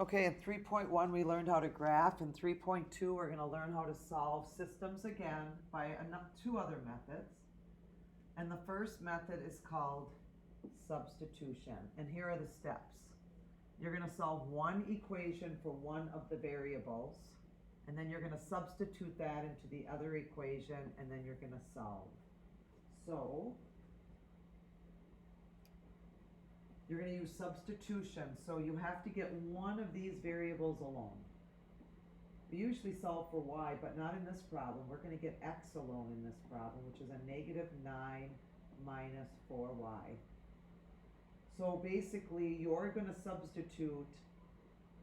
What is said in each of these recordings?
Okay, in 3.1 we learned how to graph. In 3.2 we're going to learn how to solve systems again by two other methods. And the first method is called substitution. And here are the steps. You're going to solve one equation for one of the variables, and then you're going to substitute that into the other equation, and then you're going to solve. So you're going to use substitution. So you have to get one of these variables alone. We usually solve for y, but not in this problem. We're going to get x alone in this problem, which is a negative 9 minus 4y. So basically, you're going to substitute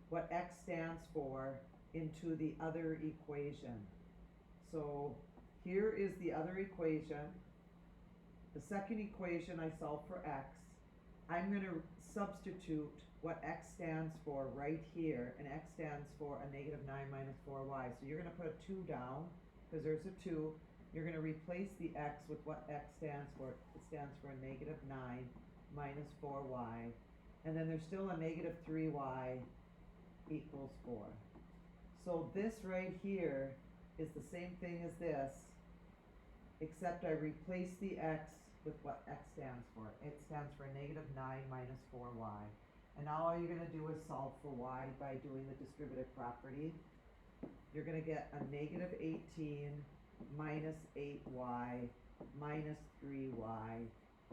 what x stands for into the other equation. So here is the other equation. The second equation I solve for x. I'm going to substitute what x stands for right here, and x stands for a negative 9 minus 4y. So you're going to put a 2 down, because there's a 2. You're going to replace the x with what x stands for. It stands for a negative 9 minus 4y. And then there's still a negative 3y equals 4. So this right here is the same thing as this, except I replace the x with what x stands for. It stands for a negative 9 minus 4y. And now all you're going to do is solve for y by doing the distributive property. You're going to get a negative 18 minus 8y minus 3y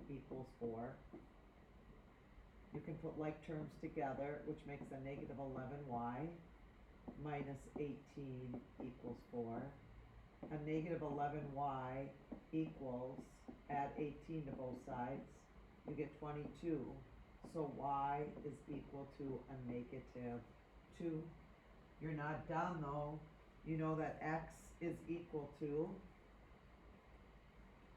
equals 4. You can put like terms together, which makes a negative 11y minus 18 equals 4. A negative 11y equals, add 18 to both sides, you get 22. So y is equal to a negative 2. You're not done though. You know that x is equal to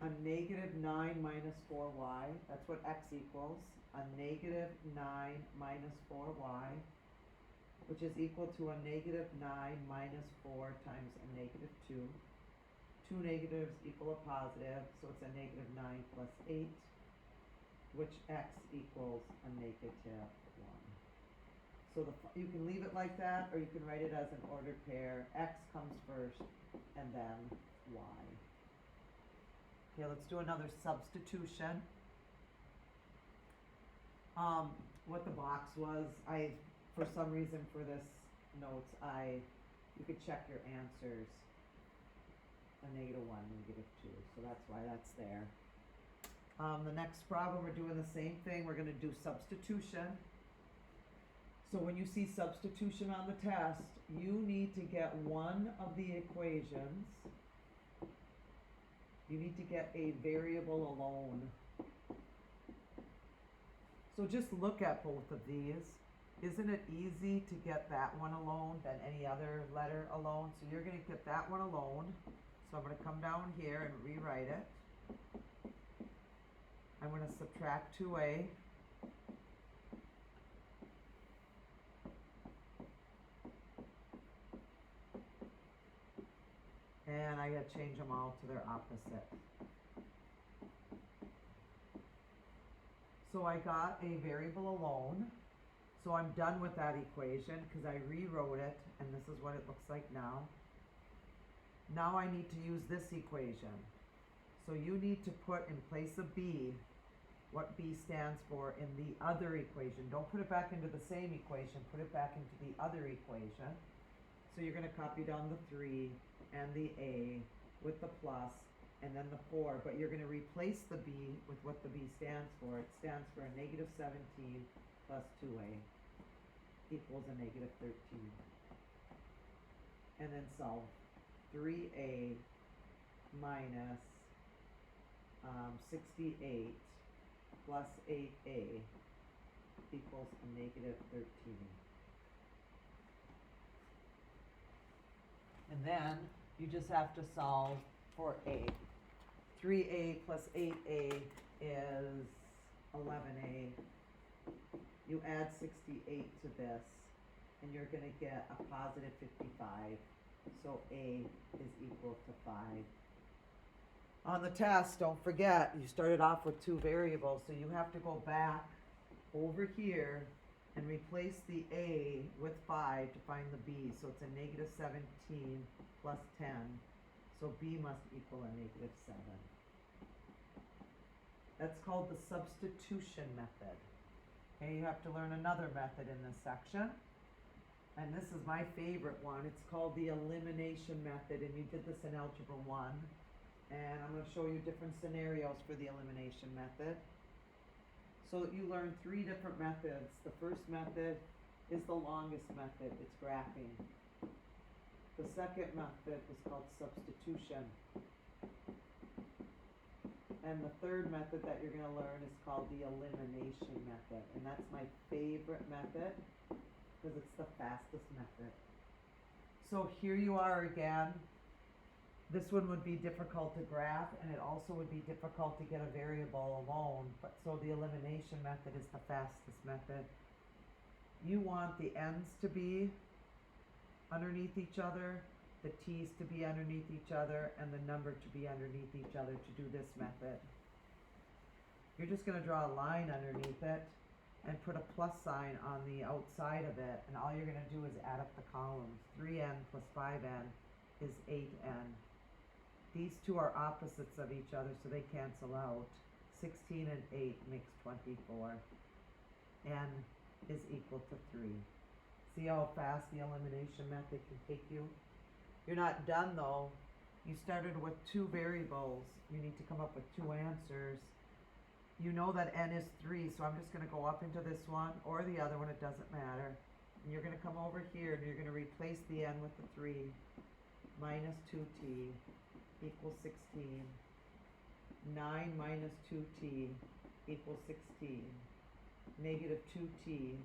a negative 9 minus 4y. That's what x equals. A negative 9 minus 4y, which is equal to a negative 9 minus 4 times a negative 2. Two negatives equal a positive, so it's a negative 9 plus 8, which x equals a negative 1. So you can leave it like that, or you can write it as an ordered pair. X comes first, and then y. Okay, let's do another substitution. What the box was, for some reason for this notes, you could check your answers. A negative 1, negative 2, so that's why that's there. The next problem, we're doing the same thing. We're going to do substitution. So when you see substitution on the test, you need to get one of the equations. You need to get a variable alone. So just look at both of these. Isn't it easy to get that one alone than any other letter alone? So you're going to get that one alone. So I'm going to come down here and rewrite it. I'm going to subtract 2a. And I got to change them all to their opposite. So I got a variable alone. So I'm done with that equation because I rewrote it, and this is what it looks like now. Now I need to use this equation. So you need to put in place of b what b stands for in the other equation. Don't put it back into the same equation, put it back into the other equation. So you're going to copy down the 3 and the a with the plus and then the 4, but you're going to replace the b with what the b stands for. It stands for a negative 17 plus 2a equals a negative 13. And then solve 3a minus 68 plus 8a equals a negative 13. And then you just have to solve for a. 3a plus 8a is 11a. You add 68 to this, and you're going to get a positive 55. So a is equal to 5. On the test, don't forget, you started off with two variables, so you have to go back over here and replace the a with 5 to find the b. So it's a negative 17 plus 10. So b must equal a negative 7. That's called the substitution method. Okay, you have to learn another method in this section. And this is my favorite one. It's called the elimination method, and you did this in Algebra 1. And I'm going to show you different scenarios for the elimination method. So that you learn 3 different methods. The first method is the longest method. It's graphing. The second method is called substitution. And the third method that you're going to learn is called the elimination method. And that's my favorite method because it's the fastest method. So here you are again. This one would be difficult to graph, and it also would be difficult to get a variable alone. But so the elimination method is the fastest method. You want the n's to be underneath each other, the t's to be underneath each other, and the number to be underneath each other to do this method. You're just going to draw a line underneath it and put a plus sign on the outside of it, and all you're going to do is add up the columns. 3n plus 5n is 8n. These two are opposites of each other, so they cancel out. 16 and 8 makes 24. N is equal to 3. See how fast the elimination method can take you? You're not done though. You started with 2 variables. You need to come up with 2 answers. You know that n is 3, so I'm just going to go up into this one or the other one, it doesn't matter. And you're going to come over here and you're going to replace the n with the 3. Minus 2t equals 16. 9 minus 2t equals 16. Negative 2t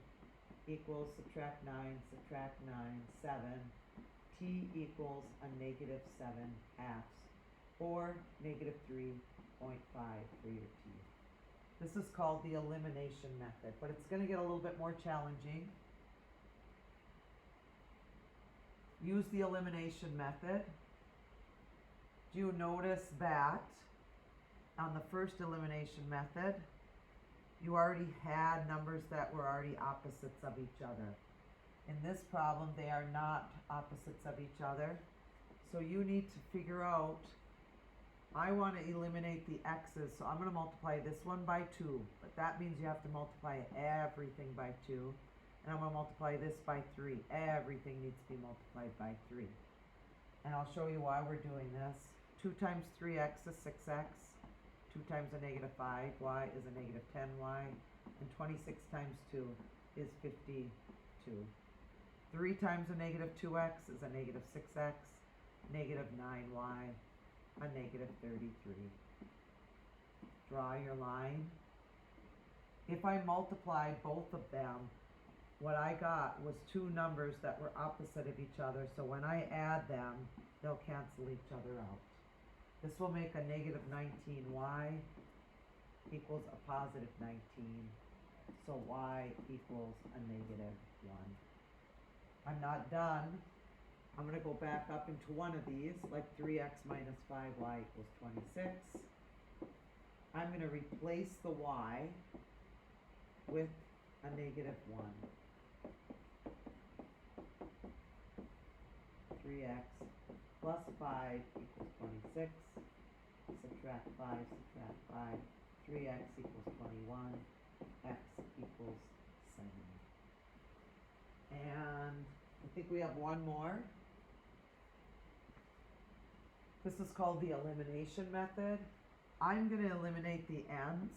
equals, subtract 9, subtract 9, 7. T equals a negative 7 halves, or negative 3.5 for your t. This is called the elimination method, but it's going to get a little bit more challenging. Use the elimination method. Do you notice that on the first elimination method, you already had numbers that were already opposites of each other? In this problem, they are not opposites of each other. So you need to figure out, I want to eliminate the x's, so I'm going to multiply this one by 2. But that means you have to multiply everything by 2. And I'm going to multiply this by 3. Everything needs to be multiplied by 3. And I'll show you why we're doing this. 2 times 3x is 6x. 2 times a negative 5y is a negative 10y. And 26 times 2 is 52. 3 times a negative 2x is a negative 6x. Negative 9y, a negative 33. Draw your line. If I multiply both of them, what I got was 2 numbers that were opposite of each other, so when I add them, they'll cancel each other out. This will make a negative 19y equals a positive 19, so y equals a negative 1. I'm not done. I'm going to go back up into one of these, like 3x minus 5y equals 26. I'm going to replace the y with a negative 1. 3x plus 5 equals 26. Subtract 5, subtract 5. 3x equals 21. X equals 7. And I think we have one more. This is called the elimination method. I'm going to eliminate the n's.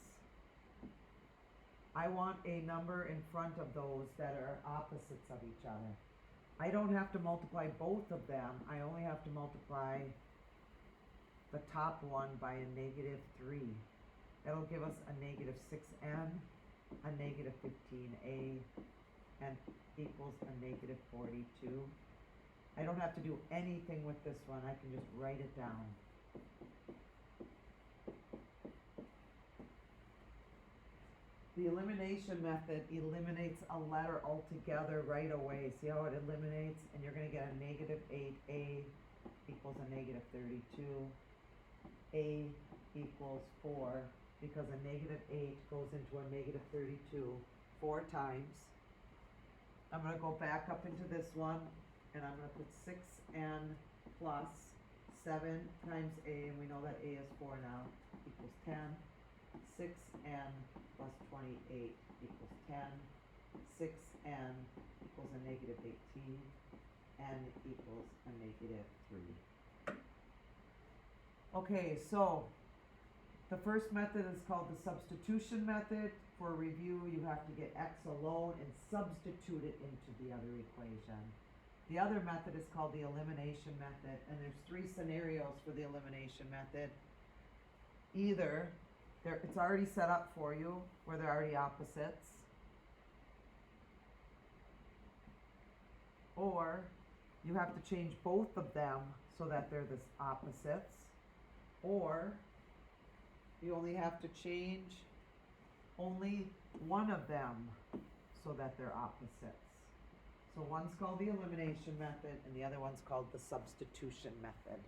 I want a number in front of those that are opposites of each other. I don't have to multiply both of them. I only have to multiply the top one by a negative 3. That'll give us a negative 6n, a negative 15a, and equals a negative 42. I don't have to do anything with this one. I can just write it down. The elimination method eliminates a letter altogether right away. See how it eliminates? And you're going to get a negative 8a equals a negative 32. A equals 4 because a negative 8 goes into a negative 32 4 times. I'm gonna go back up into this one, and I'm gonna put 6n plus 7 times a, and we know that a is 4 now, equals 10. 6n plus 28 equals 10. 6n equals a negative 18. N equals a negative 3. Okay, so the first method is called the substitution method. For review, you have to get x alone and substitute it into the other equation. The other method is called the elimination method, and there's 3 scenarios for the elimination method. Either it's already set up for you, where they're already opposites, or you have to change both of them so that they're the opposites, or you only have to change only one of them so that they're opposites. So one's called the elimination method and the other one's called the substitution method.